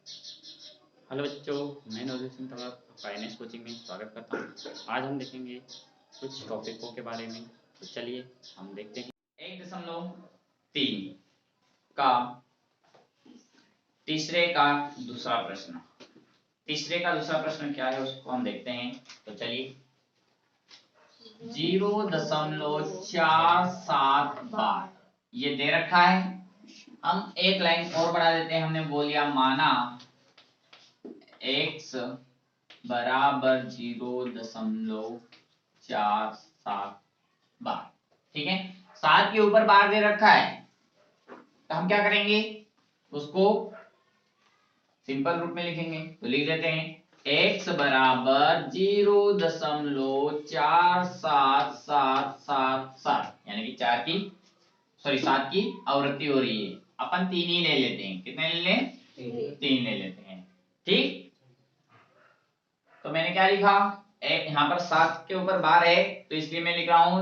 Hello बच्चों, मैं नवजीत सिंह तवा finance coaching में स्वागत करता हूँ। आज हम देखेंगे कुछ टॉपिकों के बारे में। तो चलिए हम देखते हैं। 1.3 का तीसरे का दूसरा प्रश्न। तीसरे का दूसरा प्रश्न क्या है उसको हम देखते हैं। तो चलिए 0.47 बार ये दे रखा है। हम एक लाइन और बढ़ा देते हैं। हमने बोल दिया माना x बराबर 0.47 बार। ठीक है, 7 के ऊपर बार दे रखा है तो हम क्या करेंगे, उसको सिंपल रूप में लिखेंगे। तो लिख देते हैं x बराबर 0.4777 यानी कि 7 की आवृत्ति हो रही है। अपन 3 ही ले लेते हैं। कितने ले लें? 3 ले लेते हैं। ठीक, तो मैंने क्या लिखा, यहाँ पर 7 के ऊपर बार है तो इसलिए मैं लिख रहा हूं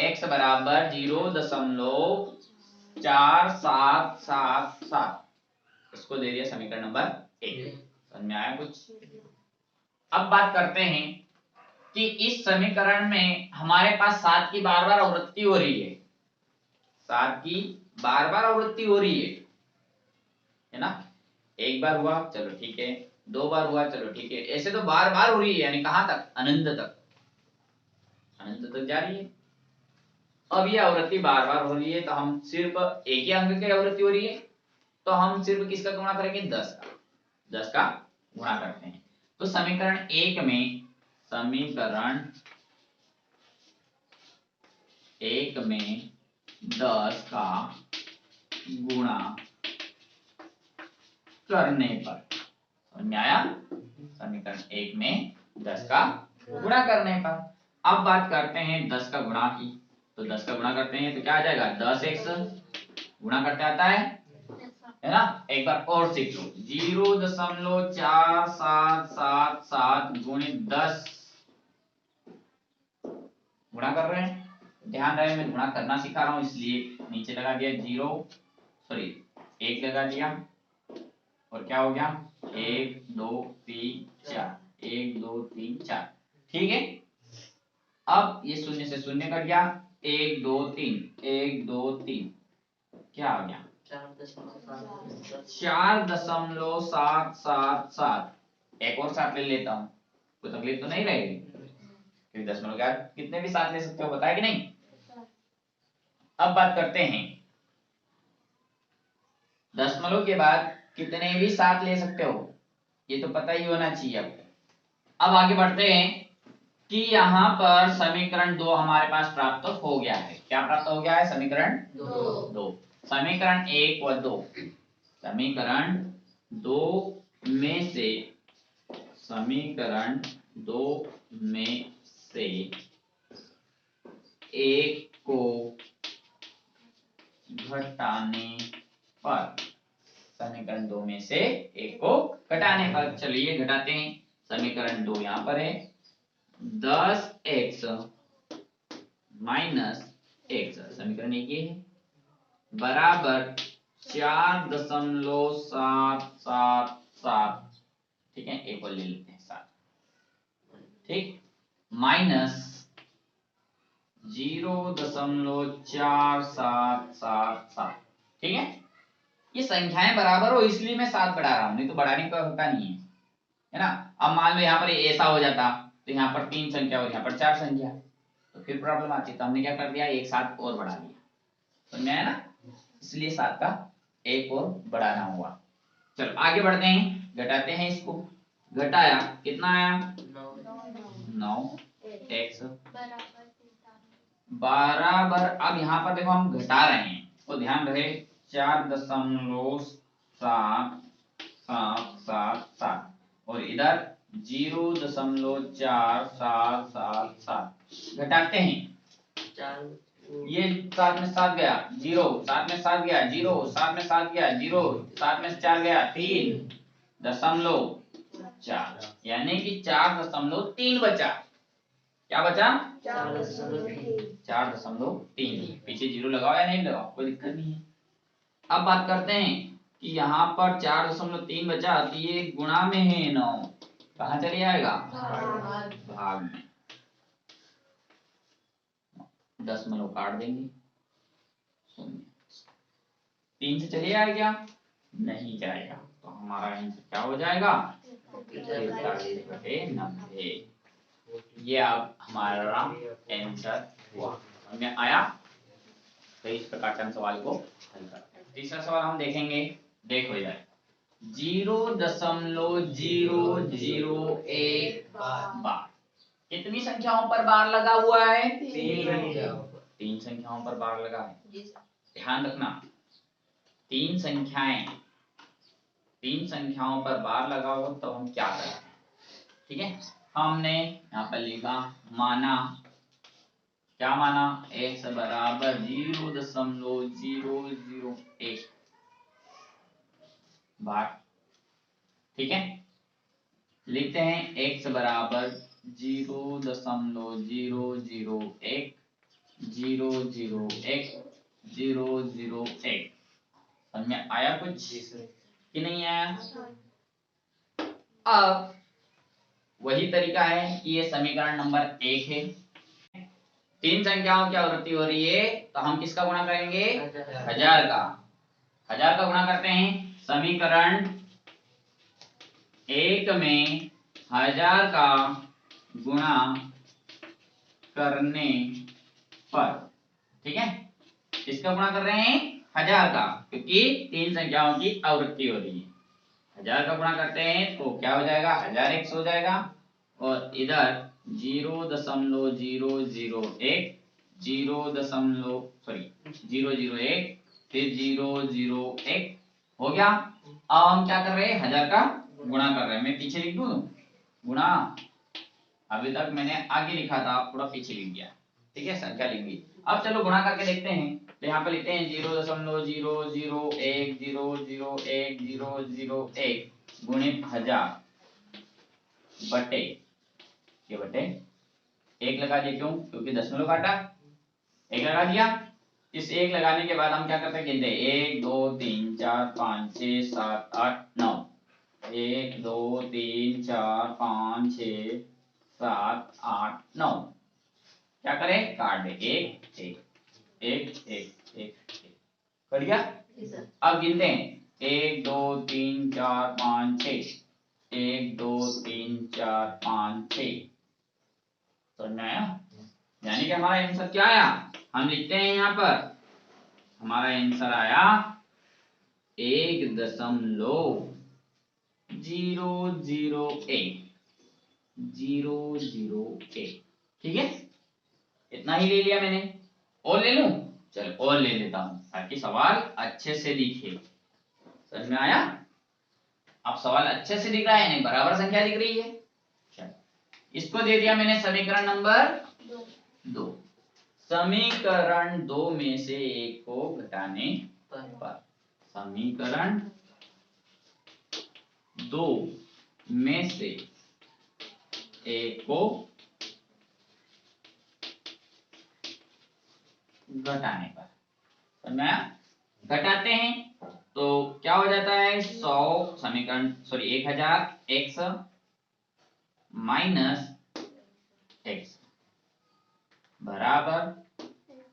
x बराबर 0.4777। इसको दे दिया समीकरण नंबर 1। समझ में आया कुछ? अब बात करते हैं कि इस समीकरण में हमारे पास 7 की बार बार आवृत्ति हो रही है। 7 की बार बार आवृत्ति हो रही है ना। एक बार हुआ चलो ठीक है, 2 बार हुआ चलो ठीक है, ऐसे तो बार बार हो रही है। यानी कहां तक? अनंत तक, अनंत तक जा रही है। अब ये आवृत्ति बार बार हो रही है तो हम सिर्फ एक ही अंक की आवृत्ति हो रही है तो हम सिर्फ किसका गुणा करेंगे? 10 का गुणा करते हैं। तो समीकरण 1 में 10 का गुणा करने पर, समझ में आया? समीकरण 1 में 10 का गुणा करने पर। अब बात करते हैं 10 का गुणा की। तो 10 का गुणा करते हैं तो क्या आ जाएगा? 10x गुणा करते आता है ना। एक बार और सीख लो, 0.4777 गुणित 10 गुणा कर रहे हैं। ध्यान रहे मैं गुणा करना सिखा रहा हूं इसलिए नीचे लगा दिया 1 लगा दिया और क्या हो गया 1 2 3 4, 1 2 3 4। ठीक है, अब ये शून्य से शून्य कट गया, 1 2 3 1 2 3 क्या आ गया 4.777। एक और 7 ले लेता हूं, कोई तकलीफ तो नहीं रहेगी क्योंकि दशमलव क्या कितने भी 7 ले सकते हो, बताया कि नहीं। अब बात करते हैं दशमलव के बाद कितने भी 7 ले सकते हो, ये तो पता ही होना चाहिए आपको। अब आगे बढ़ते हैं कि यहाँ पर समीकरण 2 हमारे पास प्राप्त हो गया है। क्या प्राप्त हो गया है? समीकरण 2। समीकरण 1 व 2, समीकरण 2 में से, समीकरण 2 में से एक को घटाने पर, समीकरण 2 में से एक को घटाने पर, चलिए घटाते हैं। समीकरण 2 यहाँ पर है 10x माइनस x, समीकरण 1 ये है, बराबर 4.777। ठीक है, एक और ले लेते हैं 7। ठीक, माइनस 0.4777। ठीक है, ये संख्याएं बराबर हो इसलिए मैं 7 बढ़ा रहा हूं, नहीं तो बढ़ाने का होता नहीं है ना। अब मान लो यहाँ पर ऐसा हो जाता तो यहाँ पर 3 संख्या और यहाँ पर 4 संख्या तो फिर प्रॉब्लम आती। तो हमने क्या कर दिया, एक 7 और बढ़ा दिया, समझ में आया ना। इसलिए 7 का एक और बढ़ाना हुआ। चलो आगे बढ़ते हैं, घटाते हैं इसको। घटाया कितना आया 9x बराबर, अब यहाँ पर देखो हम घटा रहे हैं तो ध्यान रहे 4.777 और इधर 0.4777। घटाते हैं, ये 7 में 7 गया 0, 7 में 7 गया 0, 7 में 7 गया 0, 7 में 4 गया 3.4, यानी कि 4.3 बचा। क्या बचा? 4.3। पीछे जीरो लगाओ या नहीं लगाओ कोई दिक्कत नहीं है। अब बात करते हैं कि यहाँ पर 4.3 बचा, तो ये गुणा में है 9, कहाँ चले जाएगा? भाग में। दशमलव काट देंगे, 3 से चले जाएगा क्या? नहीं जाएगा, तो हमारा आंसर क्या हो जाएगा? 43/90। ये अब हमारा आंसर हुआ, समझ में आया? तो इस प्रकार के हम सवाल को हल करते हैं। तीसरा सवाल हम देखेंगे, देखो इधर 0.001 बार कितनी संख्याओं पर बार लगा हुआ है? 3 संख्याओं पर बार लगा है। ध्यान रखना, 3 संख्याओं पर बार लगा हो तो हम क्या करते हैं, ठीक है? हमने यहाँ पर लिखा, माना, क्या माना? x बराबर 0.001 बार, ठीक है? लिखते हैं x बराबर 0.001 समझ में आया कुछ कि नहीं आया? अब वही तरीका है कि ये समीकरण नंबर 1 है, 3 संख्याओं की आवृत्ति हो रही है, तो हम किसका गुणा करेंगे? 1000 का गुणा करते हैं। समीकरण 1 में 1000 का गुणा करने पर, ठीक है, किसका गुणा कर रहे हैं? 1000 का, क्योंकि 3 संख्याओं की आवृत्ति हो रही है। 1000 का गुणा करते हैं तो क्या हो जाएगा? 1000x हो जाएगा, और इधर 0.001 001 फिर 001 हो गया। अब हम क्या कर रहे हैं? 1000 का गुणा कर रहे हैं। मैं पीछे लिख दूं गुणा, अभी तक मैंने आगे लिखा था, थोड़ा पीछे लिख दिया, ठीक है, संख्या लिख दी। अब चलो गुणा करके देखते हैं। तो यहाँ पे लिखते हैं 0.001 गुणित 1000 बटे, ये बटे 1 लगा दिया, क्यों? क्योंकि दशमलव काटा, 1 लगा दिया। इस 1 लगाने के बाद हम क्या करते हैं? गिनते हैं 1 2 3 4 5 6 7 8 9, 1 2 3 4 5 6 7 8 9, क्या करें? काट दे, 1 1 1 1 1 कट गया। अब गिनते हैं 1 2 3 4 5 6, 1 2 3 4 5 6, समझ में आया? यानी कि हमारा आंसर क्या आया? हम लिखते हैं यहाँ पर, हमारा आंसर आया 1.001, ठीक है? इतना ही ले लिया मैंने, और ले लूं? चलो और ले लेता हूं, ताकि सवाल अच्छे से दिखे। समझ में आया? अब सवाल अच्छे से दिख रहा है, नहीं बराबर संख्या दिख रही है। चलो, इसको दे दिया मैंने समीकरण नंबर 2। समीकरण 2 में से 1 को घटाने पर, समीकरण 2 में से 1 को घटाने पर, समझ में आया? घटाते हैं तो क्या हो जाता है? 100 समीकरण 1000x माइनस x बराबर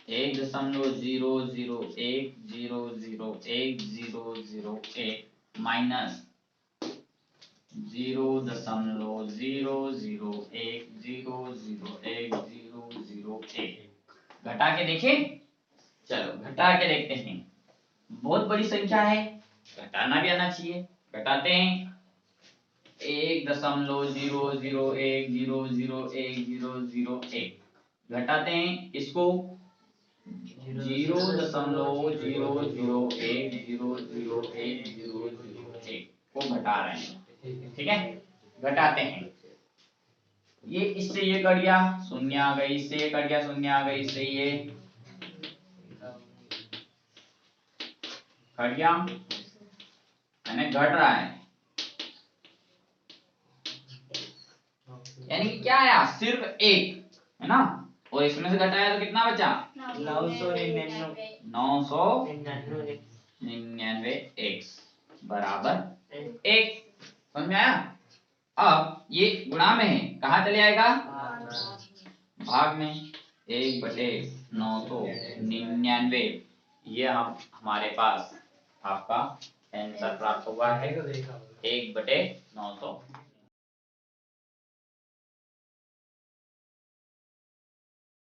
1.001 माइनस 0.001 घटा के देखें। चलो घटा के देखते हैं, बहुत बड़ी संख्या है, घटाना भी आना चाहिए। घटाते हैं 1.001 घटाते हैं इसको 0.001 को घटा रहे हैं, ठीक है? घटाते हैं, ये इससे ये कट गया, शून्य आ गई, इससे ये कट गया, शून्य आ गई, इससे ये कट गया, यानी घट रहा है। यानी कि क्या आया? सिर्फ 1 है ना, और इसमें से घटाया तो कितना बचा? 999x, बराबर 1। समझ में आया? अब ये गुणा में है, कहाँ चले आएगा? भाग में। 1/999। ये हमारे पास आपका आंसर प्राप्त हुआ है 1/999।